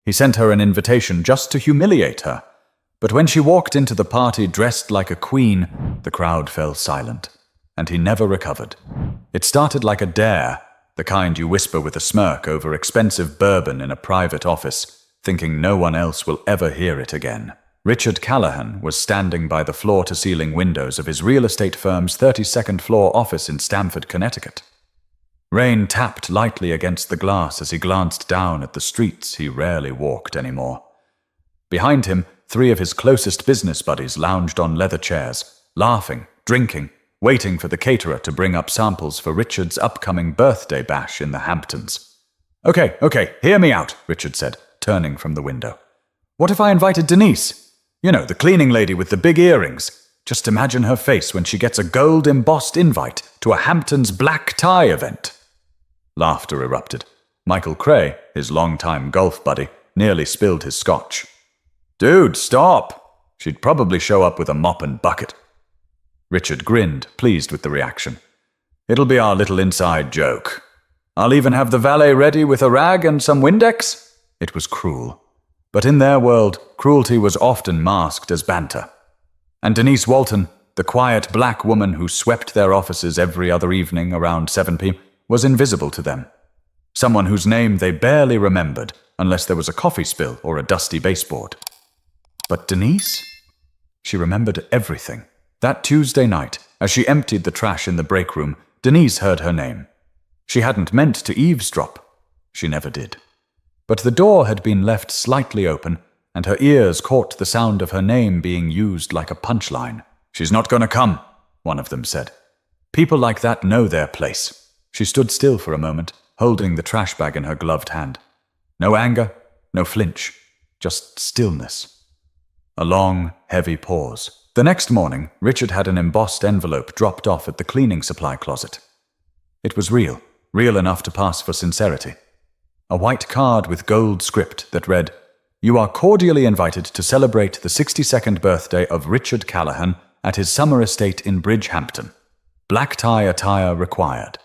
He sent her an invitation just to humiliate her. But when she walked into the party dressed like a queen, the crowd fell silent, and he never recovered. It started like a dare, the kind you whisper with a smirk over expensive bourbon in a private office, thinking no one else will ever hear it again. Richard Callahan was standing by the floor-to-ceiling windows of his real estate firm's 32nd floor office in Stamford, Connecticut. Rain tapped lightly against the glass as he glanced down at the streets he rarely walked anymore. Behind him, 3 of his closest business buddies lounged on leather chairs, laughing, drinking, waiting for the caterer to bring up samples for Richard's upcoming birthday bash in the Hamptons. Okay, hear me out, Richard said, turning from the window. What if I invited Denise? You know, the cleaning lady with the big earrings. Just imagine her face when she gets a gold-embossed invite to a Hamptons black tie event. Laughter erupted. Michael Cray, his longtime golf buddy, nearly spilled his scotch. Dude, stop! She'd probably show up with a mop and bucket. Richard grinned, pleased with the reaction. It'll be our little inside joke. I'll even have the valet ready with a rag and some Windex. It was cruel. But in their world, cruelty was often masked as banter. And Denise Walton, the quiet black woman who swept their offices every other evening around 7 p.m., was invisible to them. Someone whose name they barely remembered, unless there was a coffee spill or a dusty baseboard. But Denise? She remembered everything. That Tuesday night, as she emptied the trash in the break room, Denise heard her name. She hadn't meant to eavesdrop. She never did. But the door had been left slightly open, and her ears caught the sound of her name being used like a punchline. She's not going to come, one of them said. People like that know their place. She stood still for a moment, holding the trash bag in her gloved hand. No anger, no flinch, just stillness. A long, heavy pause. The next morning, Richard had an embossed envelope dropped off at the cleaning supply closet. It was real enough to pass for sincerity. A white card with gold script that read, "You are cordially invited to celebrate the 62nd birthday of Richard Callahan at his summer estate in Bridgehampton. Black tie attire required.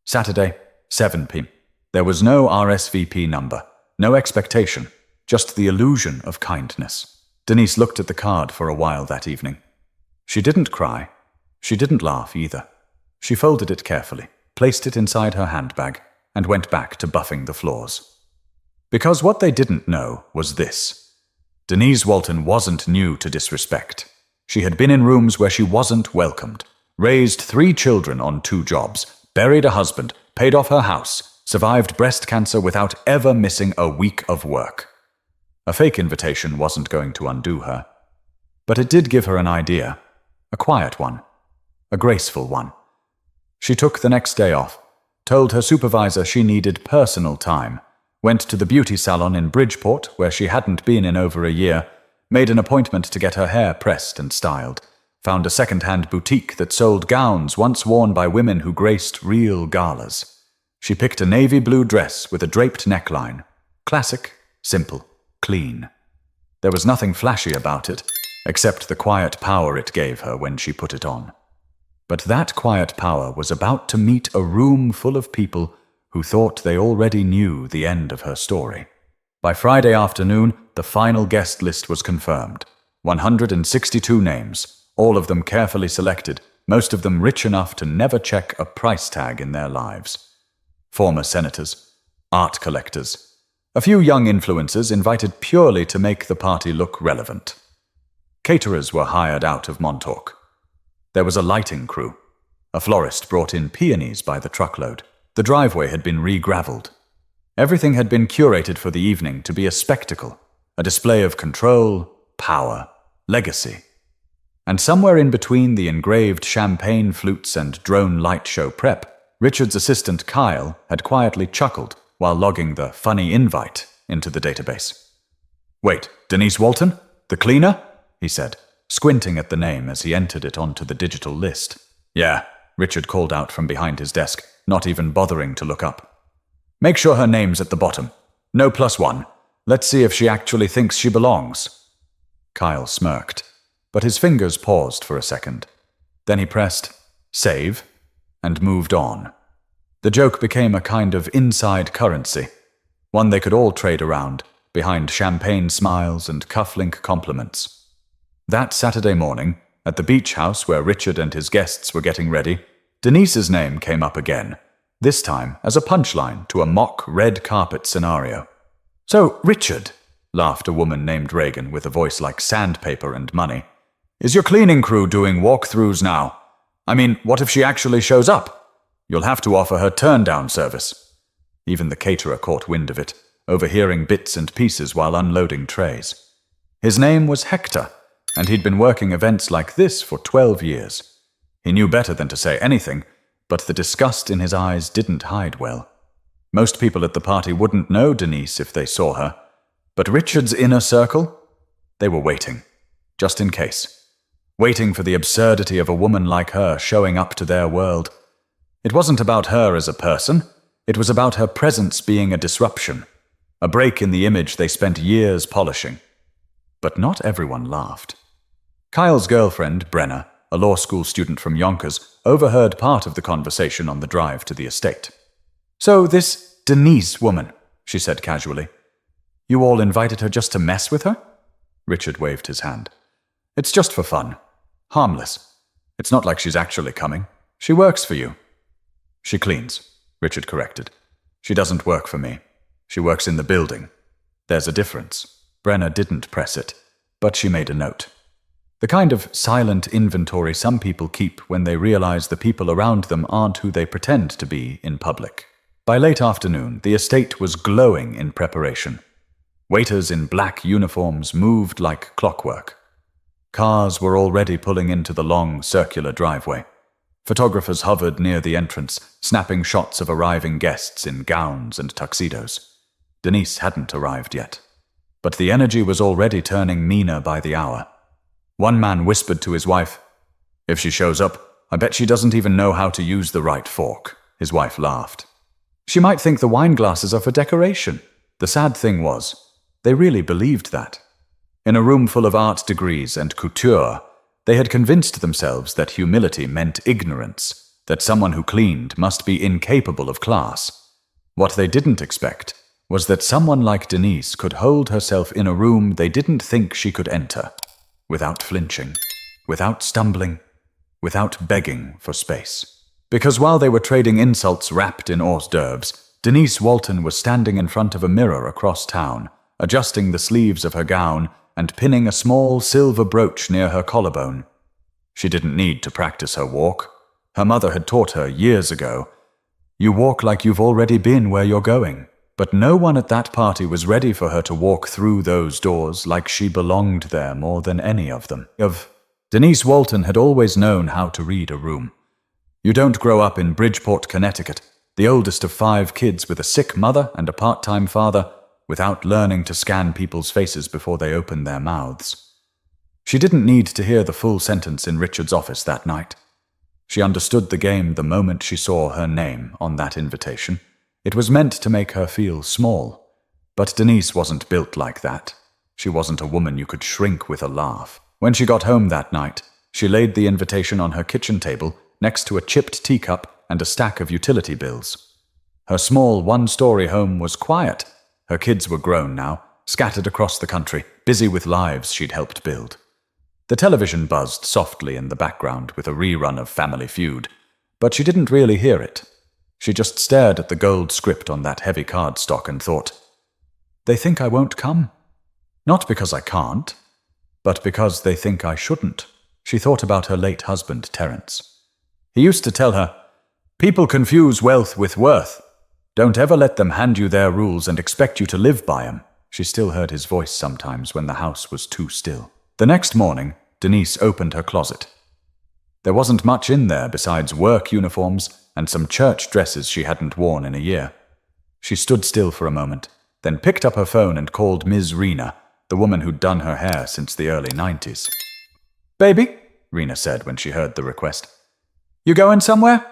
Saturday, 7 p.m. There was no RSVP number, no expectation, just the illusion of kindness." Denise looked at the card for a while that evening. She didn't cry. She didn't laugh either. She folded it carefully, placed it inside her handbag, and went back to buffing the floors. Because what they didn't know was this. Denise Walton wasn't new to disrespect. She had been in rooms where she wasn't welcomed, raised 3 children on 2 jobs, buried a husband, paid off her house, survived breast cancer without ever missing a week of work. A fake invitation wasn't going to undo her. But it did give her an idea. A quiet one. A graceful one. She took the next day off, told her supervisor she needed personal time, went to the beauty salon in Bridgeport, where she hadn't been in over a year, made an appointment to get her hair pressed and styled, found a second-hand boutique that sold gowns once worn by women who graced real galas. She picked a navy blue dress with a draped neckline. Classic, simple, clean. There was nothing flashy about it, except the quiet power it gave her when she put it on. But that quiet power was about to meet a room full of people who thought they already knew the end of her story. By Friday afternoon, the final guest list was confirmed. 162 names, all of them carefully selected, most of them rich enough to never check a price tag in their lives. Former senators, art collectors, a few young influencers invited purely to make the party look relevant. Caterers were hired out of Montauk. There was a lighting crew. A florist brought in peonies by the truckload. The driveway had been re-gravelled. Everything had been curated for the evening to be a spectacle, a display of control, power, legacy. And somewhere in between the engraved champagne flutes and drone light show prep, Richard's assistant Kyle had quietly chuckled while logging the funny invite into the database. "Wait, Denise Walton? The cleaner?" he said, squinting at the name as he entered it onto the digital list. "Yeah," Richard called out from behind his desk, not even bothering to look up. "Make sure her name's at the bottom. No +1. Let's see if she actually thinks she belongs." Kyle smirked, but his fingers paused for a second. Then he pressed save and moved on. The joke became a kind of inside currency, one they could all trade around, behind champagne smiles and cufflink compliments. That Saturday morning, at the beach house where Richard and his guests were getting ready, Denise's name came up again, this time as a punchline to a mock red carpet scenario. "So, Richard," laughed a woman named Reagan with a voice like sandpaper and money, "is your cleaning crew doing walkthroughs now? I mean, what if she actually shows up? You'll have to offer her turn-down service." Even the caterer caught wind of it, overhearing bits and pieces while unloading trays. His name was Hector, and he'd been working events like this for 12 years. He knew better than to say anything, but the disgust in his eyes didn't hide well. Most people at the party wouldn't know Denise if they saw her, but Richard's inner circle? They were waiting, just in case. Waiting for the absurdity of a woman like her showing up to their world. It wasn't about her as a person, it was about her presence being a disruption, a break in the image they spent years polishing. But not everyone laughed. Kyle's girlfriend, Brenna, a law school student from Yonkers, overheard part of the conversation on the drive to the estate. "So this Denise woman," she said casually, "you all invited her just to mess with her?" Richard waved his hand. "It's just for fun. Harmless. It's not like she's actually coming. She works for you." "She cleans," Richard corrected. "She doesn't work for me. She works in the building. There's a difference." Brenna didn't press it, but she made a note. The kind of silent inventory some people keep when they realize the people around them aren't who they pretend to be in public. By late afternoon, the estate was glowing in preparation. Waiters in black uniforms moved like clockwork. Cars were already pulling into the long, circular driveway. Photographers hovered near the entrance, snapping shots of arriving guests in gowns and tuxedos. Denise hadn't arrived yet, but the energy was already turning meaner by the hour. One man whispered to his wife, "If she shows up, I bet she doesn't even know how to use the right fork." His wife laughed. "She might think the wine glasses are for decoration." The sad thing was, they really believed that. In a room full of art degrees and couture, they had convinced themselves that humility meant ignorance, that someone who cleaned must be incapable of class. What they didn't expect was that someone like Denise could hold herself in a room they didn't think she could enter, without flinching, without stumbling, without begging for space. Because while they were trading insults wrapped in hors d'oeuvres, Denise Walton was standing in front of a mirror across town, adjusting the sleeves of her gown and pinning a small silver brooch near her collarbone. She didn't need to practice her walk. Her mother had taught her years ago, "You walk like you've already been where you're going." But no one at that party was ready for her to walk through those doors like she belonged there more than any of them. Denise Walton had always known how to read a room. You don't grow up in Bridgeport, Connecticut, the oldest of 5 kids with a sick mother and a part-time father, without learning to scan people's faces before they open their mouths. She didn't need to hear the full sentence in Richard's office that night. She understood the game the moment she saw her name on that invitation. It was meant to make her feel small, but Denise wasn't built like that. She wasn't a woman you could shrink with a laugh. When she got home that night, she laid the invitation on her kitchen table next to a chipped teacup and a stack of utility bills. Her small one-story home was quiet. Her kids were grown now, scattered across the country, busy with lives she'd helped build. The television buzzed softly in the background with a rerun of Family Feud, but she didn't really hear it. She just stared at the gold script on that heavy cardstock and thought, "They think I won't come. Not because I can't, but because they think I shouldn't." She thought about her late husband, Terence. He used to tell her, "People confuse wealth with worth. Don't ever let them hand you their rules and expect you to live by them." She still heard his voice sometimes when the house was too still. The next morning, Denise opened her closet. There wasn't much in there besides work uniforms and some church dresses she hadn't worn in a year. She stood still for a moment, then picked up her phone and called Ms. Rena, the woman who'd done her hair since the early 90s. "Baby," Rena said when she heard the request. "You going somewhere?"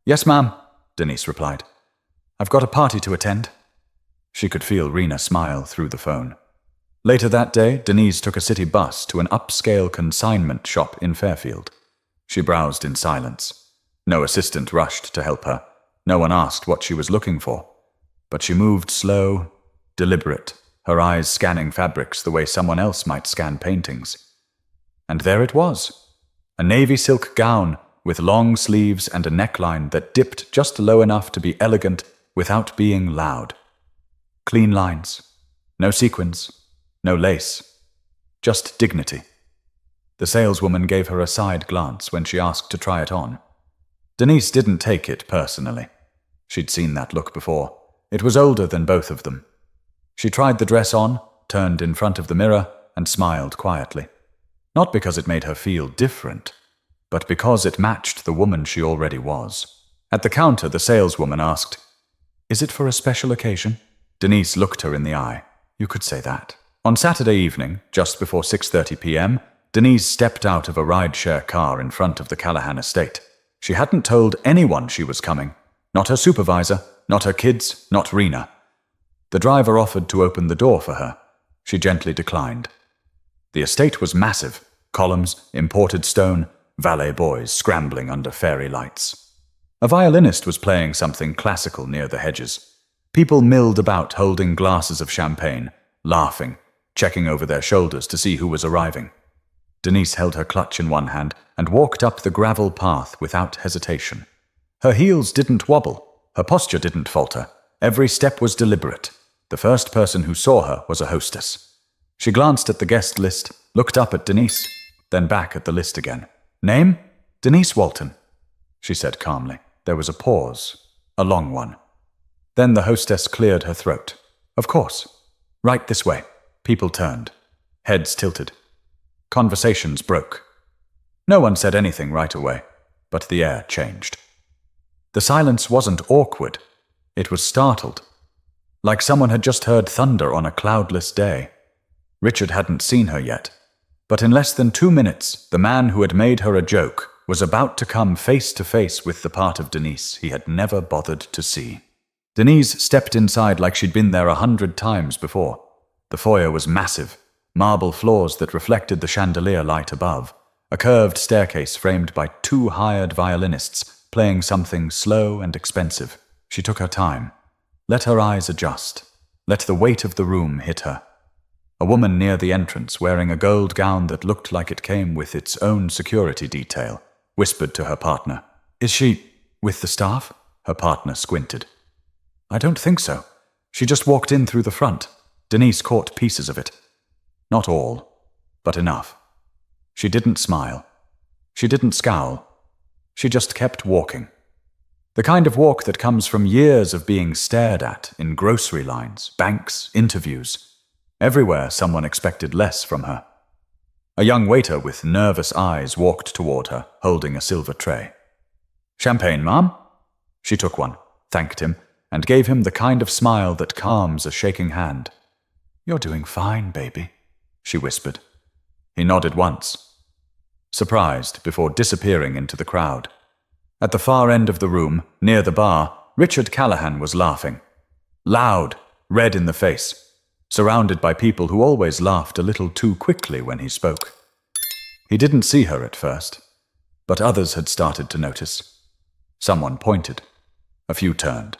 "Yes, ma'am," Denise replied. "I've got a party to attend." She could feel Rena smile through the phone. Later that day, Denise took a city bus to an upscale consignment shop in Fairfield. She browsed in silence. No assistant rushed to help her. No one asked what she was looking for. But she moved slow, deliberate, her eyes scanning fabrics the way someone else might scan paintings. And there it was, a navy silk gown with long sleeves and a neckline that dipped just low enough to be elegant without being loud. Clean lines, no sequins, no lace, just dignity. The saleswoman gave her a side glance when she asked to try it on. Denise didn't take it personally. She'd seen that look before. It was older than both of them. She tried the dress on, turned in front of the mirror, and smiled quietly. Not because it made her feel different, but because it matched the woman she already was. At the counter, the saleswoman asked, "Is it for a special occasion?" Denise looked her in the eye. You could say that. On Saturday evening, just before 6:30 p.m., Denise stepped out of a rideshare car in front of the Callahan estate. She hadn't told anyone she was coming. Not her supervisor, not her kids, not Rena. The driver offered to open the door for her. She gently declined. The estate was massive. Columns, imported stone, valet boys scrambling under fairy lights. A violinist was playing something classical near the hedges. People milled about holding glasses of champagne, laughing, checking over their shoulders to see who was arriving. Denise held her clutch in one hand and walked up the gravel path without hesitation. Her heels didn't wobble. Her posture didn't falter. Every step was deliberate. The first person who saw her was a hostess. She glanced at the guest list, looked up at Denise, then back at the list again. "Name? Denise Walton," she said calmly. There was a pause, a long one. Then the hostess cleared her throat. "Of course. Right this way." People turned. Heads tilted. Conversations broke. No one said anything right away, but the air changed. The silence wasn't awkward. It was startled. Like someone had just heard thunder on a cloudless day. Richard hadn't seen her yet, but in less than 2 minutes, the man who had made her a joke was about to come face to face with the part of Denise he had never bothered to see. Denise stepped inside like she'd been there 100 times before. The foyer was massive, marble floors that reflected the chandelier light above, a curved staircase framed by 2 hired violinists playing something slow and expensive. She took her time, let her eyes adjust, let the weight of the room hit her. A woman near the entrance, wearing a gold gown that looked like it came with its own security detail, whispered to her partner, "Is she with the staff?" Her partner squinted. "I don't think so. She just walked in through the front." Denise caught pieces of it. Not all, but enough. She didn't smile. She didn't scowl. She just kept walking. The kind of walk that comes from years of being stared at in grocery lines, banks, interviews. Everywhere someone expected less from her. A young waiter with nervous eyes walked toward her, holding a silver tray. "Champagne, ma'am?" She took one, thanked him, and gave him the kind of smile that calms a shaking hand. "You're doing fine, baby," she whispered. He nodded once, surprised before disappearing into the crowd. At the far end of the room, near the bar, Richard Callahan was laughing. Loud, red in the face, surrounded by people who always laughed a little too quickly when he spoke. He didn't see her at first, but others had started to notice. Someone pointed. A few turned.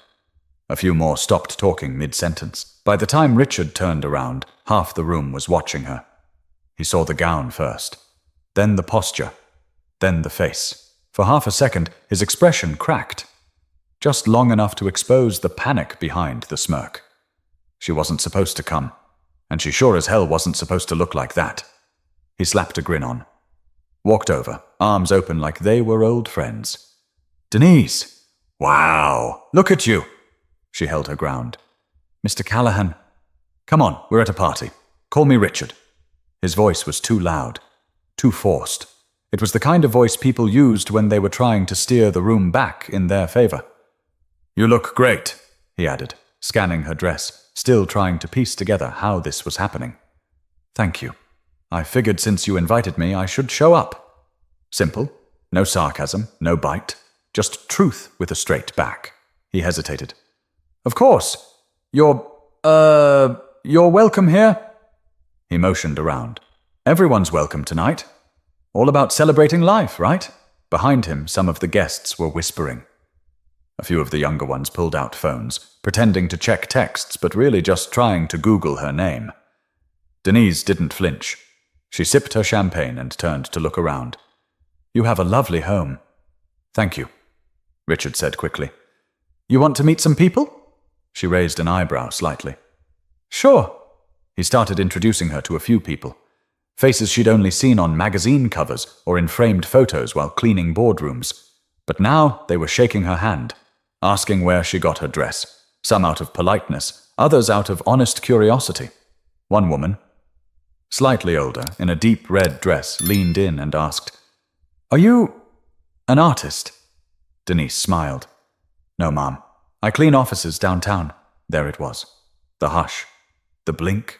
A few more stopped talking mid-sentence. By the time Richard turned around, half the room was watching her. He saw the gown first, then the posture, then the face. For half a second, his expression cracked, just long enough to expose the panic behind the smirk. She wasn't supposed to come, and she sure as hell wasn't supposed to look like that. He slapped a grin on, walked over, arms open like they were old friends. "Denise! Wow! Look at you!" She held her ground. "Mr. Callahan, come on, we're at a party. Call me Richard." His voice was too loud, too forced. It was the kind of voice people used when they were trying to steer the room back in their favor. "You look great," he added, scanning her dress, still trying to piece together how this was happening. "Thank you. I figured since you invited me, I should show up." Simple, no sarcasm, no bite, just truth with a straight back. He hesitated. "Of course. You're welcome here." He motioned around. "Everyone's welcome tonight. All about celebrating life, right?" Behind him, some of the guests were whispering. A few of the younger ones pulled out phones, pretending to check texts but really just trying to Google her name. Denise didn't flinch. She sipped her champagne and turned to look around. "You have a lovely home." "Thank you," Richard said quickly. "You want to meet some people?" She raised an eyebrow slightly. "Sure." He started introducing her to a few people. Faces she'd only seen on magazine covers or in framed photos while cleaning boardrooms. But now they were shaking her hand, asking where she got her dress, some out of politeness, others out of honest curiosity. One woman, slightly older, in a deep red dress, leaned in and asked, "Are you an artist?" Denise smiled. "No, Mom. I clean offices downtown." There it was. The hush, the blink,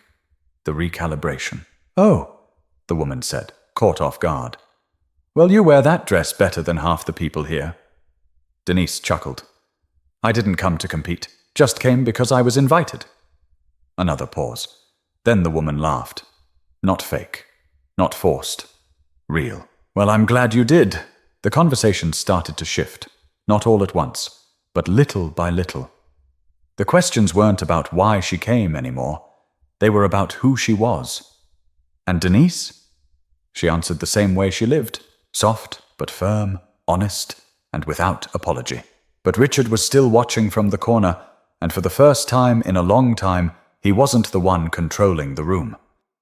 the recalibration. "Oh," the woman said, caught off guard. "Well, you wear that dress better than half the people here." Denise chuckled. "I didn't come to compete, just came because I was invited." Another pause. Then the woman laughed. Not fake, not forced, real. "Well, I'm glad you did." The conversation started to shift, not all at once, but little by little. The questions weren't about why she came anymore. They were about who she was. And Denise? She answered the same way she lived, soft but firm, honest, and without apology. But Richard was still watching from the corner, and for the first time in a long time, he wasn't the one controlling the room.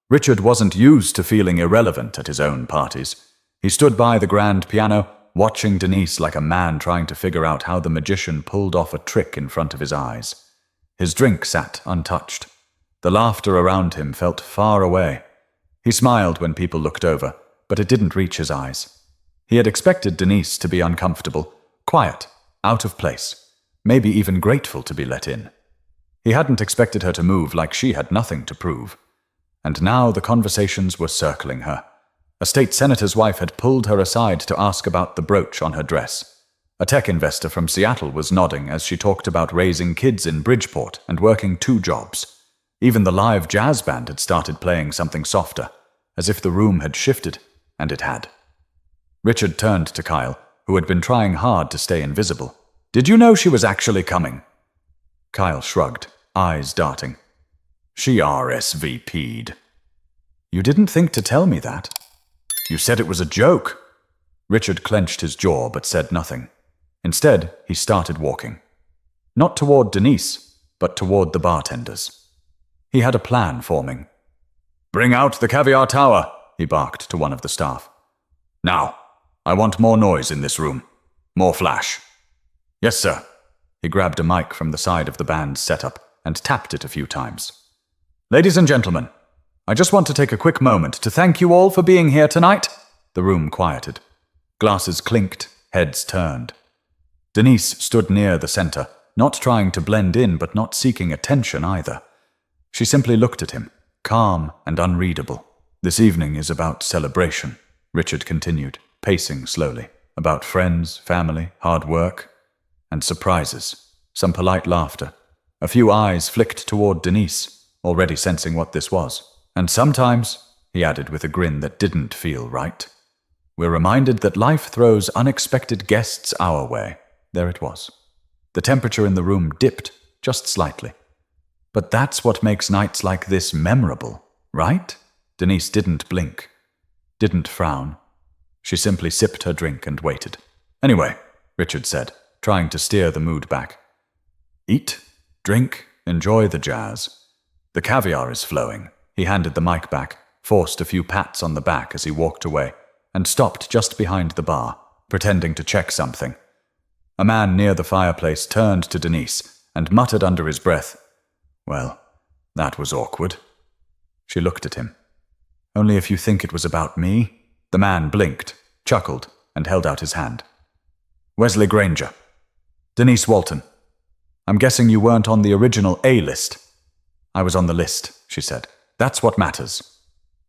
Richard wasn't used to feeling irrelevant at his own parties. He stood by the grand piano, watching Denise like a man trying to figure out how the magician pulled off a trick in front of his eyes. His drink sat untouched. The laughter around him felt far away. He smiled when people looked over, but it didn't reach his eyes. He had expected Denise to be uncomfortable, quiet, out of place, maybe even grateful to be let in. He hadn't expected her to move like she had nothing to prove. And now the conversations were circling her. A state senator's wife had pulled her aside to ask about the brooch on her dress. A tech investor from Seattle was nodding as she talked about raising kids in Bridgeport and working 2 jobs. Even the live jazz band had started playing something softer, as if the room had shifted, and it had. Richard turned to Kyle, who had been trying hard to stay invisible. "Did you know she was actually coming?" Kyle shrugged, eyes darting. "She RSVP'd. "You didn't think to tell me that." "You said it was a joke." Richard clenched his jaw but said nothing. Instead, he started walking. Not toward Denise, but toward the bartenders. He had a plan forming. "Bring out the caviar tower," he barked to one of the staff. "Now, I want more noise in this room. More flash." "Yes, sir." He grabbed a mic from the side of the band's setup and tapped it a few times. "Ladies and gentlemen, I just want to take a quick moment to thank you all for being here tonight." The room quieted. Glasses clinked, heads turned. Denise stood near the center, not trying to blend in but not seeking attention either. She simply looked at him, calm and unreadable. "This evening is about celebration," Richard continued, pacing slowly. "About friends, family, hard work, and surprises. Some polite laughter. A few eyes flicked toward Denise, already sensing what this was. And sometimes," he added with a grin that didn't feel right, "we're reminded that life throws unexpected guests our way." There it was. The temperature in the room dipped, just slightly. "But that's what makes nights like this memorable, right?" Denise didn't blink, didn't frown. She simply sipped her drink and waited. "Anyway," Richard said, trying to steer the mood back. "Eat, drink, enjoy the jazz. The caviar is flowing." He handed the mic back, forced a few pats on the back as he walked away, and stopped just behind the bar, pretending to check something. A man near the fireplace turned to Denise and muttered under his breath, "Well, that was awkward." She looked at him. "Only if you think it was about me?" The man blinked, chuckled, and held out his hand. "Wesley Granger. Denise Walton. I'm guessing you weren't on the original A list." "I was on the list," she said. "That's what matters."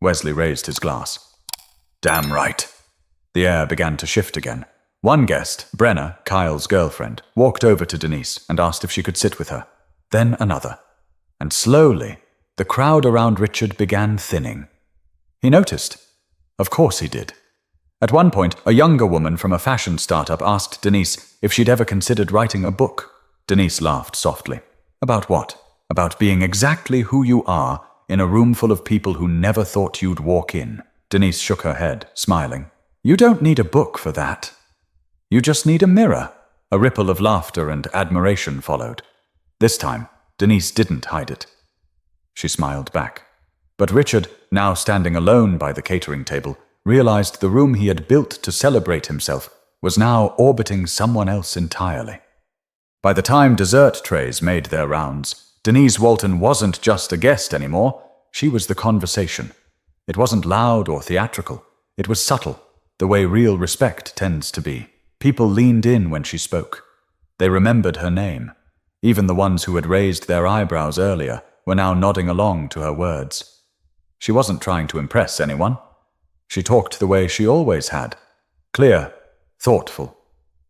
Wesley raised his glass. "Damn right." The air began to shift again. One guest, Brenna, Kyle's girlfriend, walked over to Denise and asked if she could sit with her. Then another. And slowly, the crowd around Richard began thinning. He noticed. Of course he did. At one point, a younger woman from a fashion startup asked Denise if she'd ever considered writing a book. Denise laughed softly. About what? About being exactly who you are in a room full of people who never thought you'd walk in. Denise shook her head, smiling. You don't need a book for that. You just need a mirror. A ripple of laughter and admiration followed. This time, Denise didn't hide it. She smiled back. But Richard, now standing alone by the catering table, realized the room he had built to celebrate himself was now orbiting someone else entirely. By the time dessert trays made their rounds, Denise Walton wasn't just a guest anymore. She was the conversation. It wasn't loud or theatrical. It was subtle, the way real respect tends to be. People leaned in when she spoke. They remembered her name. Even the ones who had raised their eyebrows earlier were now nodding along to her words. She wasn't trying to impress anyone. She talked the way she always had, clear, thoughtful,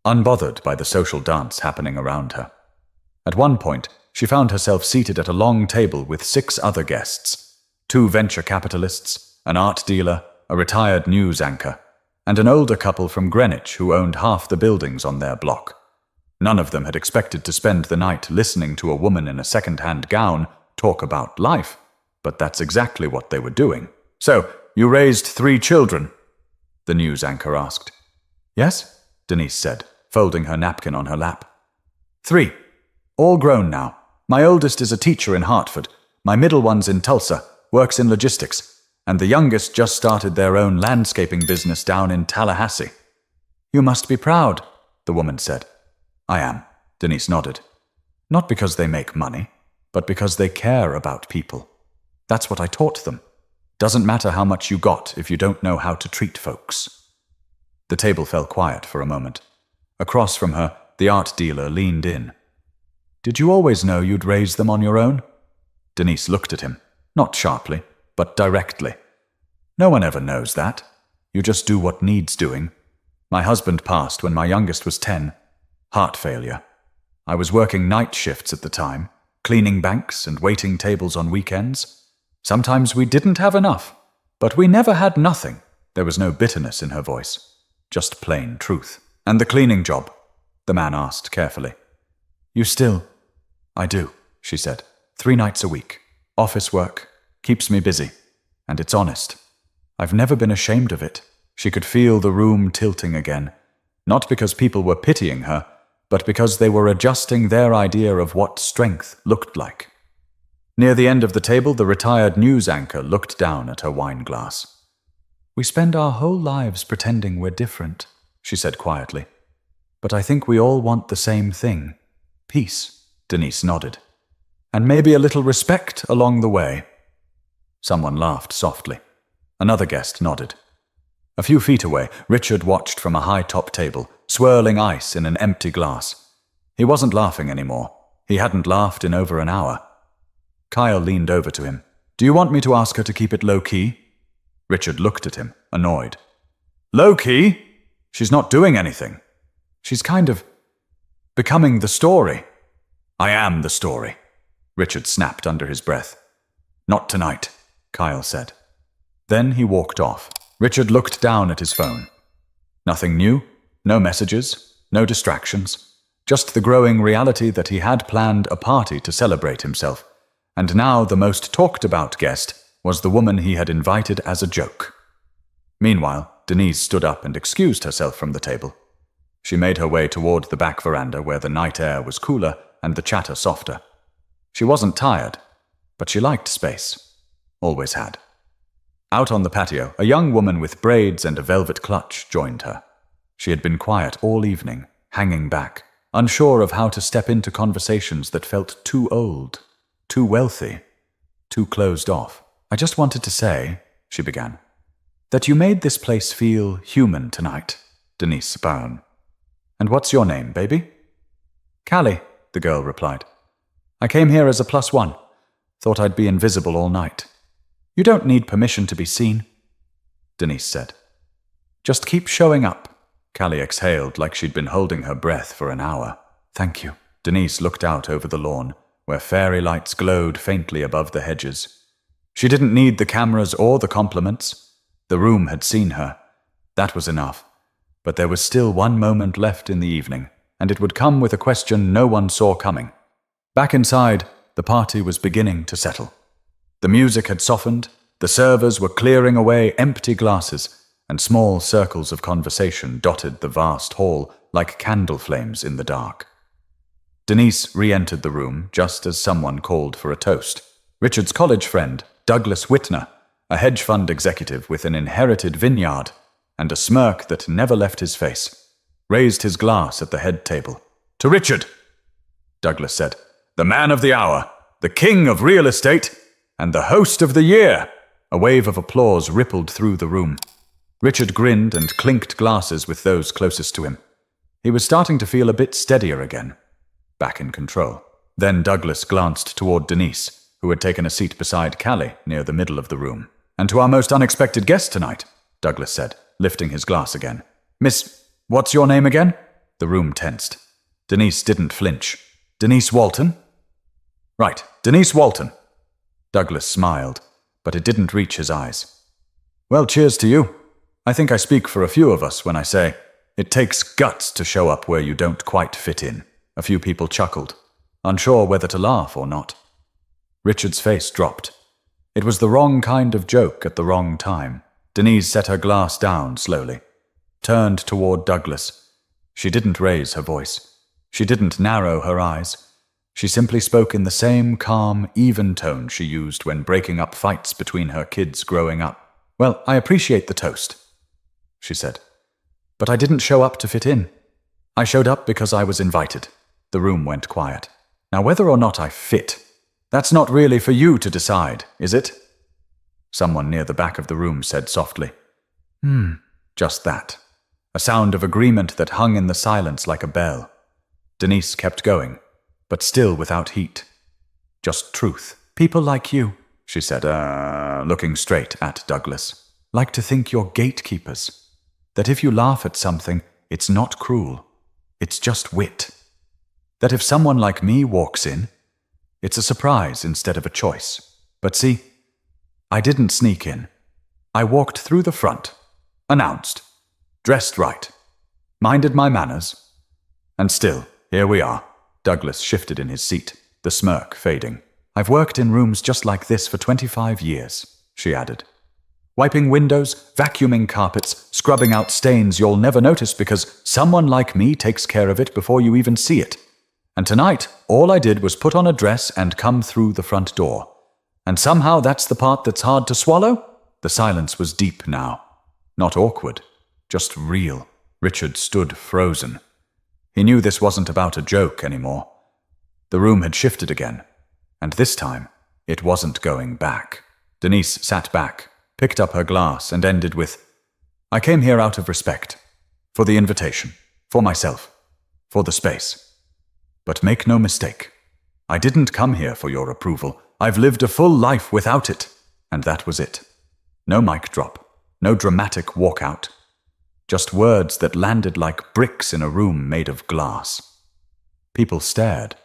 unbothered by the social dance happening around her. At one point, she found herself seated at a long table with 6 other guests, 2 venture capitalists, an art dealer, a retired news anchor, and an older couple from Greenwich who owned half the buildings on their block. None of them had expected to spend the night listening to a woman in a second-hand gown talk about life, but that's exactly what they were doing. So, you raised 3 children? The news anchor asked. Yes, Denise said, folding her napkin on her lap. 3. All grown now. My oldest is a teacher in Hartford. My middle one's in Tulsa, works in logistics. And the youngest just started their own landscaping business down in Tallahassee. You must be proud, the woman said. I am, Denise nodded. Not because they make money, but because they care about people. That's what I taught them. Doesn't matter how much you got if you don't know how to treat folks. The table fell quiet for a moment. Across from her, the art dealer leaned in. Did you always know you'd raise them on your own? Denise looked at him, not sharply, but directly. No one ever knows that. You just do what needs doing. My husband passed when my youngest was 10. Heart failure. I was working night shifts at the time, cleaning banks and waiting tables on weekends. Sometimes we didn't have enough, but we never had nothing. There was no bitterness in her voice, just plain truth. And the cleaning job? The man asked carefully. You still? I do, she said. 3 nights a week. Office work. Keeps me busy. And it's honest. I've never been ashamed of it. She could feel the room tilting again, not because people were pitying her, but because they were adjusting their idea of what strength looked like. Near the end of the table, the retired news anchor looked down at her wine glass. We spend our whole lives pretending we're different, she said quietly. But I think we all want the same thing. Peace, Denise nodded. And maybe a little respect along the way. Someone laughed softly. Another guest nodded. A few feet away, Richard watched from a high-top table, swirling ice in an empty glass. He wasn't laughing anymore. He hadn't laughed in over an hour. Kyle leaned over to him. Do you want me to ask her to keep it low-key? Richard looked at him, annoyed. Low-key? She's not doing anything. She's kind of becoming the story. I am the story, Richard snapped under his breath. Not tonight, Kyle said. Then he walked off. Richard looked down at his phone. Nothing new, no messages, no distractions, just the growing reality that he had planned a party to celebrate himself, and now the most talked-about guest was the woman he had invited as a joke. Meanwhile, Denise stood up and excused herself from the table. She made her way toward the back veranda where the night air was cooler and the chatter softer. She wasn't tired, but she liked space. Always had. Out on the patio, a young woman with braids and a velvet clutch joined her. She had been quiet all evening, hanging back, unsure of how to step into conversations that felt too old, too wealthy, too closed off. I just wanted to say, she began, that you made this place feel human tonight, Denise Brown. And what's your name, baby? Callie, the girl replied. I came here as a +1. Thought I'd be invisible all night. You don't need permission to be seen, Denise said. Just keep showing up. Callie exhaled like she'd been holding her breath for an hour. Thank you. Denise looked out over the lawn, where fairy lights glowed faintly above the hedges. She didn't need the cameras or the compliments. The room had seen her. That was enough. But there was still one moment left in the evening, and it would come with a question no one saw coming. Back inside, the party was beginning to settle. The music had softened, the servers were clearing away empty glasses, and small circles of conversation dotted the vast hall like candle flames in the dark. Denise re-entered the room just as someone called for a toast. Richard's college friend, Douglas Whitner, a hedge fund executive with an inherited vineyard and a smirk that never left his face, raised his glass at the head table. "To Richard," Douglas said, "the man of the hour, the king of real estate, and the host of the year." A wave of applause rippled through the room. Richard grinned and clinked glasses with those closest to him. He was starting to feel a bit steadier again, back in control. Then Douglas glanced toward Denise, who had taken a seat beside Callie near the middle of the room. "And to our most unexpected guest tonight," Douglas said, lifting his glass again. "Miss, what's your name again?" The room tensed. Denise didn't flinch. "Denise Walton?" "Right, Denise Walton." Douglas smiled, but it didn't reach his eyes. "Well, cheers to you. I think I speak for a few of us when I say it takes guts to show up where you don't quite fit in." A few people chuckled, unsure whether to laugh or not. Richard's face dropped. It was the wrong kind of joke at the wrong time. Denise set her glass down slowly, turned toward Douglas. She didn't raise her voice. She didn't narrow her eyes. She simply spoke in the same calm, even tone she used when breaking up fights between her kids growing up. "Well, I appreciate the toast," she said, "but I didn't show up to fit in. I showed up because I was invited." The room went quiet. "Now, whether or not I fit, that's not really for you to decide, is it?" Someone near the back of the room said softly. Just that. A sound of agreement that hung in the silence like a bell. Denise kept going, but still without heat. "Just truth. People like you," she said, looking straight at Douglas, "like to think you're gatekeepers. That if you laugh at something, it's not cruel. It's just wit. That if someone like me walks in, it's a surprise instead of a choice. But see, I didn't sneak in. I walked through the front, announced, dressed right, minded my manners, and still, here we are." Douglas shifted in his seat, the smirk fading. "I've worked in rooms just like this for 25 years, she added. "Wiping windows, vacuuming carpets, scrubbing out stains you'll never notice because someone like me takes care of it before you even see it. And tonight, all I did was put on a dress and come through the front door. And somehow that's the part that's hard to swallow?" The silence was deep now. Not awkward, just real. Richard stood frozen. He knew this wasn't about a joke anymore. The room had shifted again, and this time, it wasn't going back. Denise sat back, picked up her glass, and ended with, "I came here out of respect. For the invitation. For myself. For the space. But make no mistake. I didn't come here for your approval. I've lived a full life without it." And that was it. No mic drop. No dramatic walkout. Just words that landed like bricks in a room made of glass. People stared.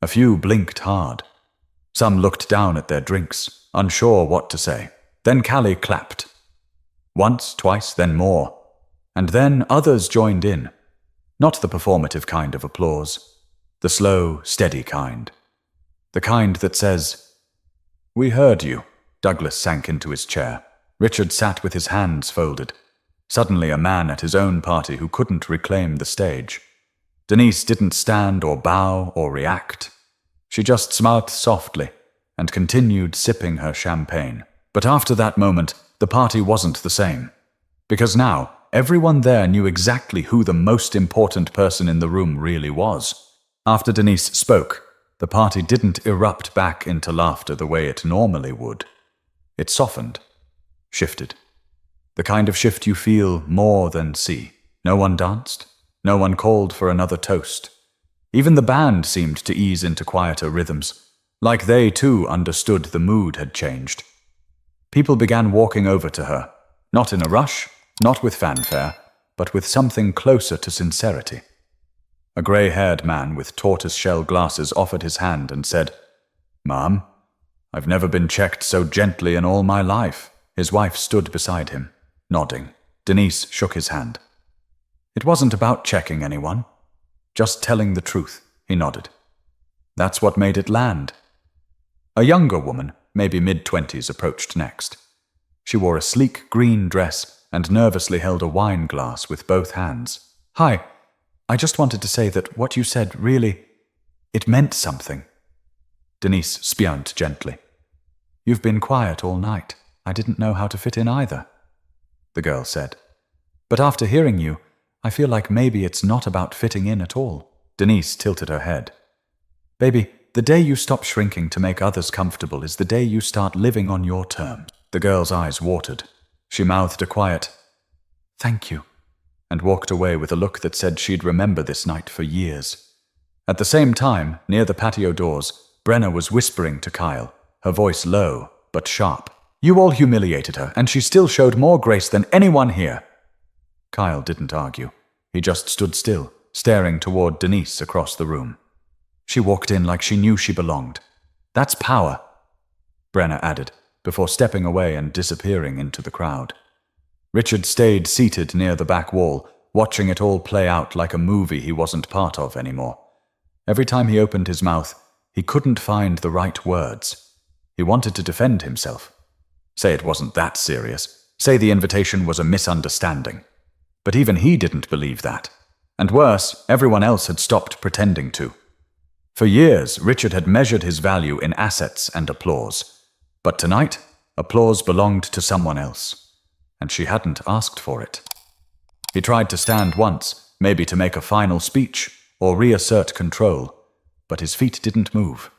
A few blinked hard. Some looked down at their drinks, unsure what to say. Then Callie clapped. Once, twice, then more. And then others joined in. Not the performative kind of applause. The slow, steady kind. The kind that says, "We heard you." Douglas sank into his chair. Richard sat with his hands folded. Suddenly a man at his own party who couldn't reclaim the stage. Denise didn't stand or bow or react. She just smiled softly and continued sipping her champagne. But after that moment, the party wasn't the same. Because now, everyone there knew exactly who the most important person in the room really was. After Denise spoke, the party didn't erupt back into laughter the way it normally would. It softened, shifted. The kind of shift you feel more than see. No one danced. No one called for another toast. Even the band seemed to ease into quieter rhythms, like they too understood the mood had changed. People began walking over to her, not in a rush, not with fanfare, but with something closer to sincerity. A grey-haired man with tortoise-shell glasses offered his hand and said, "Ma'am, I've never been checked so gently in all my life." His wife stood beside him, nodding. Denise shook his hand. It wasn't about checking anyone. Just telling the truth, he nodded. That's what made it land. A younger woman, maybe mid-20s, approached next. She wore a sleek green dress and nervously held a wine glass with both hands. Hi, I just wanted to say that what you said really, it meant something. Denise spioned gently. You've been quiet all night. I didn't know how to fit in either, the girl said. But after hearing you, I feel like maybe it's not about fitting in at all. Denise tilted her head. Baby, the day you stop shrinking to make others comfortable is the day you start living on your terms. The girl's eyes watered. She mouthed a quiet, "Thank you," and walked away with a look that said she'd remember this night for years. At the same time, near the patio doors, Brenna was whispering to Kyle, her voice low but sharp. You all humiliated her, and she still showed more grace than anyone here. Kyle didn't argue. He just stood still, staring toward Denise across the room. She walked in like she knew she belonged. That's power, Brenna added, before stepping away and disappearing into the crowd. Richard stayed seated near the back wall, watching it all play out like a movie he wasn't part of anymore. Every time he opened his mouth, he couldn't find the right words. He wanted to defend himself. Say it wasn't that serious. Say the invitation was a misunderstanding. But even he didn't believe that. And worse, everyone else had stopped pretending to. For years, Richard had measured his value in assets and applause. But tonight, applause belonged to someone else, and she hadn't asked for it. He tried to stand once, maybe to make a final speech or reassert control, but his feet didn't move.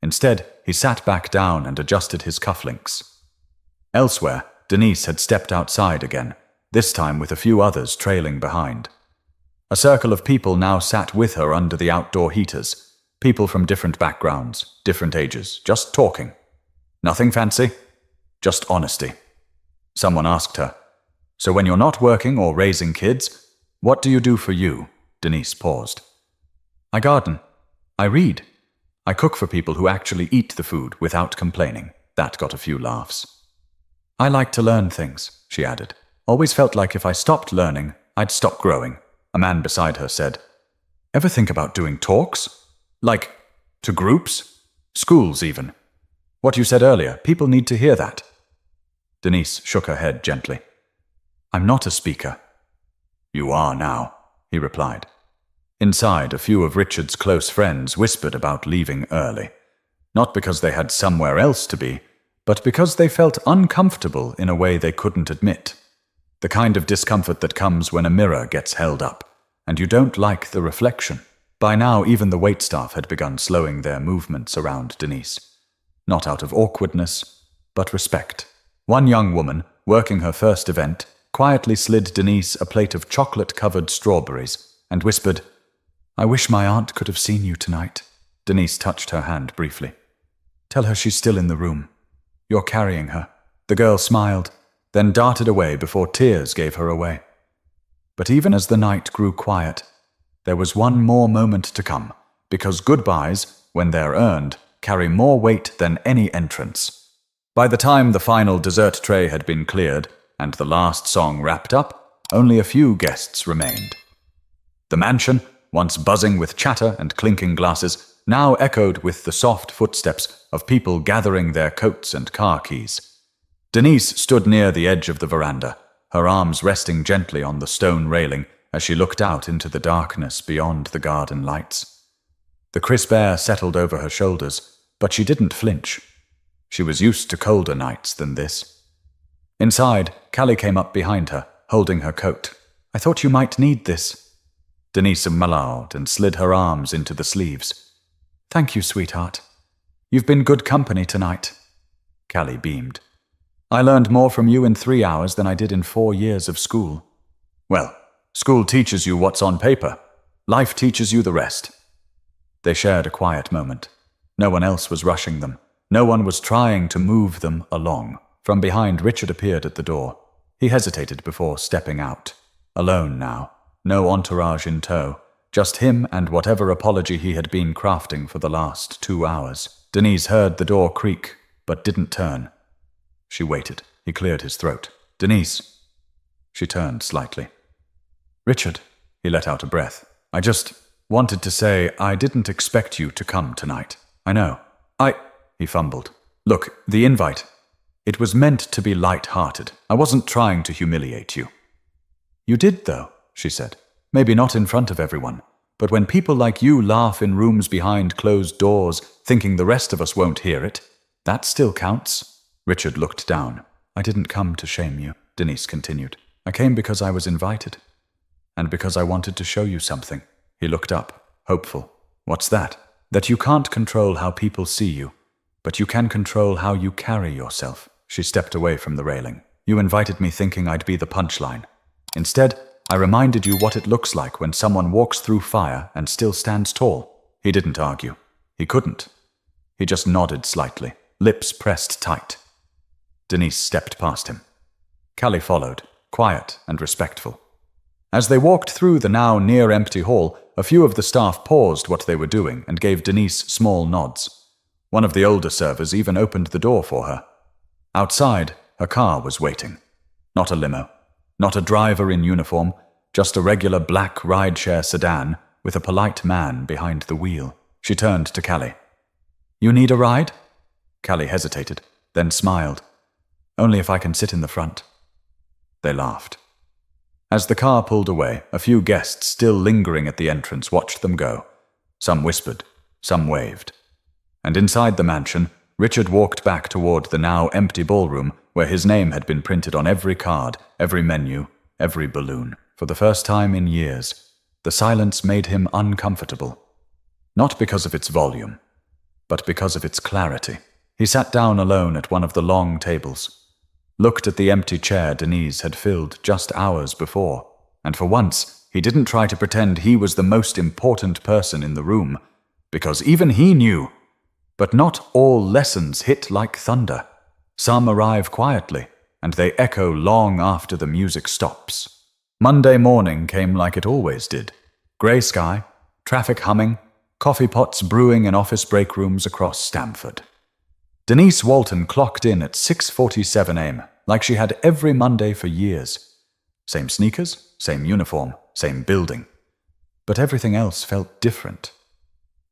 Instead, he sat back down and adjusted his cufflinks. Elsewhere, Denise had stepped outside again, this time with a few others trailing behind. A circle of people now sat with her under the outdoor heaters, people from different backgrounds, different ages, just talking. Nothing fancy, just honesty. Someone asked her, "So when you're not working or raising kids, what do you do for you?" Denise paused. "I garden. I read. I cook for people who actually eat the food without complaining." That got a few laughs. "I like to learn things," she added. "Always felt like if I stopped learning, I'd stop growing." A man beside her said, "Ever think about doing talks? Like, to groups? Schools, even. What you said earlier, people need to hear that." Denise shook her head gently. "I'm not a speaker." "You are now," he replied. Inside, a few of Richard's close friends whispered about leaving early. Not because they had somewhere else to be, but because they felt uncomfortable in a way they couldn't admit. The kind of discomfort that comes when a mirror gets held up, and you don't like the reflection. By now, even the waitstaff had begun slowing their movements around Denise. Not out of awkwardness, but respect. One young woman, working her first event, quietly slid Denise a plate of chocolate-covered strawberries and whispered, "I wish my aunt could have seen you tonight." Denise touched her hand briefly. "Tell her she's still in the room. You're carrying her." The girl smiled, then darted away before tears gave her away. But even as the night grew quiet, there was one more moment to come, because goodbyes, when they're earned, carry more weight than any entrance. By the time the final dessert tray had been cleared and the last song wrapped up, only a few guests remained. The mansion, once buzzing with chatter and clinking glasses, now echoed with the soft footsteps of people gathering their coats and car keys. Denise stood near the edge of the veranda, her arms resting gently on the stone railing as she looked out into the darkness beyond the garden lights. The crisp air settled over her shoulders, but she didn't flinch. She was used to colder nights than this. Inside, Callie came up behind her, holding her coat. "I thought you might need this." Denise mellowed and slid her arms into the sleeves. "Thank you, sweetheart. You've been good company tonight." Callie beamed. "I learned more from you in 3 hours than I did in 4 years of school." "Well, school teaches you what's on paper. Life teaches you the rest." They shared a quiet moment. No one else was rushing them. No one was trying to move them along. From behind, Richard appeared at the door. He hesitated before stepping out. Alone now. No entourage in tow. Just him and whatever apology he had been crafting for the last 2 hours. Denise heard the door creak, but didn't turn. She waited. He cleared his throat. "Denise." She turned slightly. "Richard," he let out a breath. "I just wanted to say I didn't expect you to come tonight. I know. He fumbled. "Look, the invite. It was meant to be light-hearted. I wasn't trying to humiliate you." "You did, though," she said. "Maybe not in front of everyone. But when people like you laugh in rooms behind closed doors, thinking the rest of us won't hear it, that still counts." Richard looked down. "I didn't come to shame you," Denise continued. "I came because I was invited. And because I wanted to show you something." He looked up, hopeful. "What's that?" "That you can't control how people see you, but you can control how you carry yourself." She stepped away from the railing. "You invited me thinking I'd be the punchline. Instead, I reminded you what it looks like when someone walks through fire and still stands tall." He didn't argue. He couldn't. He just nodded slightly, lips pressed tight. Denise stepped past him. Callie followed, quiet and respectful. As they walked through the now near-empty hall, a few of the staff paused what they were doing and gave Denise small nods. One of the older servers even opened the door for her. Outside, her car was waiting. Not a limo, not a driver in uniform, just a regular black rideshare sedan with a polite man behind the wheel. She turned to Callie. "You need a ride?" Callie hesitated, then smiled. "Only if I can sit in the front." They laughed. As the car pulled away, a few guests still lingering at the entrance watched them go. Some whispered, some waved. And inside the mansion, Richard walked back toward the now empty ballroom where his name had been printed on every card, every menu, every balloon. For the first time in years, the silence made him uncomfortable. Not because of its volume, but because of its clarity. He sat down alone at one of the long tables, looked at the empty chair Denise had filled just hours before, and for once he didn't try to pretend he was the most important person in the room, because even he knew. But not all lessons hit like thunder. Some arrive quietly, and they echo long after the music stops. Monday morning came like it always did. Grey sky, traffic humming, coffee pots brewing in office break rooms across Stamford. Denise Walton clocked in at 6:47 a.m., like she had every Monday for years. Same sneakers, same uniform, same building. But everything else felt different.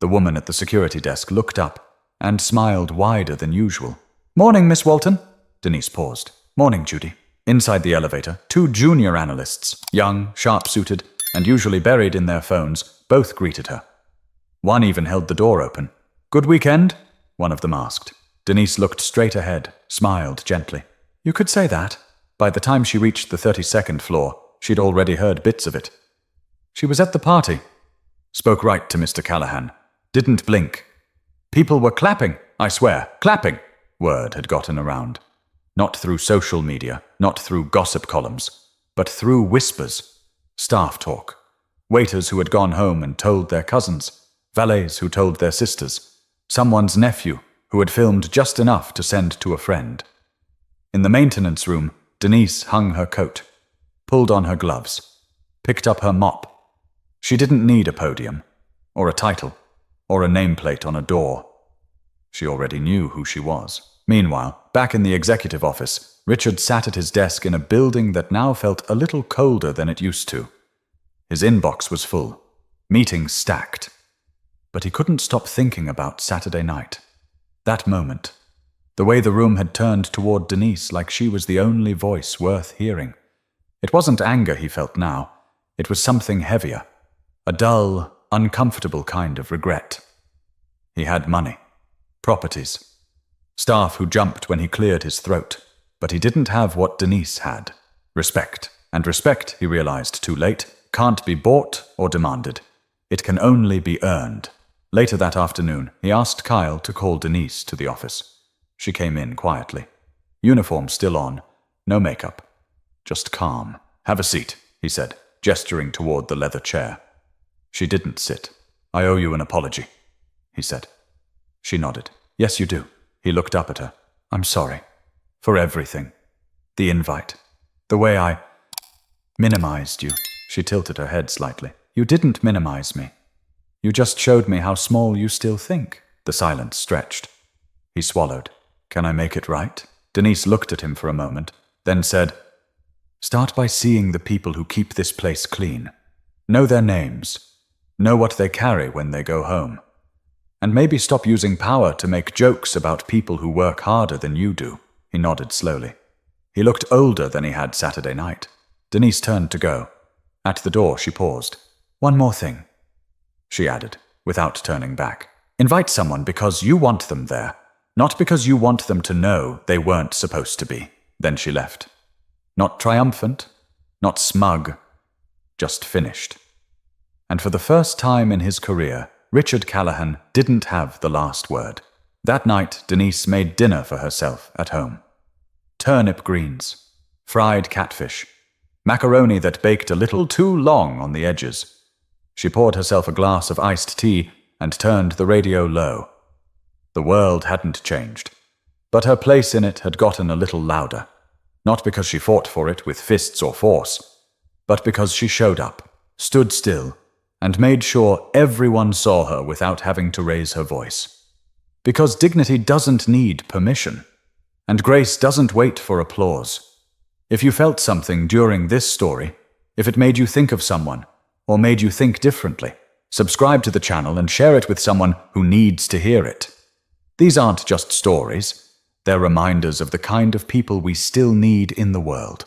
The woman at the security desk looked up and smiled wider than usual. "Morning, Miss Walton." Denise paused. "Morning, Judy." Inside the elevator, two junior analysts, young, sharp-suited, and usually buried in their phones, both greeted her. One even held the door open. "Good weekend?" one of them asked. Denise looked straight ahead, smiled gently. "You could say that." By the time she reached the 32nd floor, she'd already heard bits of it. She was at the party. Spoke right to Mr. Callahan. Didn't blink. People were clapping, I swear, clapping. Word had gotten around. Not through social media, not through gossip columns, but through whispers. Staff talk. Waiters who had gone home and told their cousins. Valets who told their sisters. Someone's nephew who had filmed just enough to send to a friend. In the maintenance room, Denise hung her coat, pulled on her gloves, picked up her mop. She didn't need a podium, or a title, or a nameplate on a door. She already knew who she was. Meanwhile, back in the executive office, Richard sat at his desk in a building that now felt a little colder than it used to. His inbox was full, meetings stacked. But he couldn't stop thinking about Saturday night. That moment. The way the room had turned toward Denise like she was the only voice worth hearing. It wasn't anger he felt now. It was something heavier. A dull, uncomfortable kind of regret. He had money. Properties. Staff who jumped when he cleared his throat. But he didn't have what Denise had. Respect. And respect, he realized too late, can't be bought or demanded. It can only be earned. Later that afternoon, he asked Kyle to call Denise to the office. She came in quietly. Uniform still on, no makeup. Just calm. "Have a seat," he said, gesturing toward the leather chair. She didn't sit. "I owe you an apology," he said. She nodded. "Yes, you do." He looked up at her. "I'm sorry. For everything. The invite. The way I minimized you." She tilted her head slightly. "You didn't minimize me. You just showed me how small you still think." The silence stretched. He swallowed. "Can I make it right?" Denise looked at him for a moment, then said, Start by seeing the people who keep this place clean. Know their names. Know what they carry when they go home. And maybe stop using power to make jokes about people who work harder than you do. He nodded slowly. He looked older than he had Saturday night. Denise turned to go. At the door, she paused. One more thing, she added, without turning back. Invite someone because you want them there, not because you want them to know they weren't supposed to be. Then she left. Not triumphant, not smug, just finished. And for the first time in his career, Richard Callahan didn't have the last word. That night, Denise made dinner for herself at home. Turnip greens, fried catfish, macaroni that baked a little too long on the edges. She poured herself a glass of iced tea and turned the radio low. The world hadn't changed, but her place in it had gotten a little louder. Not because she fought for it with fists or force, but because she showed up, stood still, and made sure everyone saw her without having to raise her voice. Because dignity doesn't need permission, and grace doesn't wait for applause. If you felt something during this story, if it made you think of someone, or made you think differently, subscribe to the channel and share it with someone who needs to hear it. These aren't just stories, they're reminders of the kind of people we still need in the world.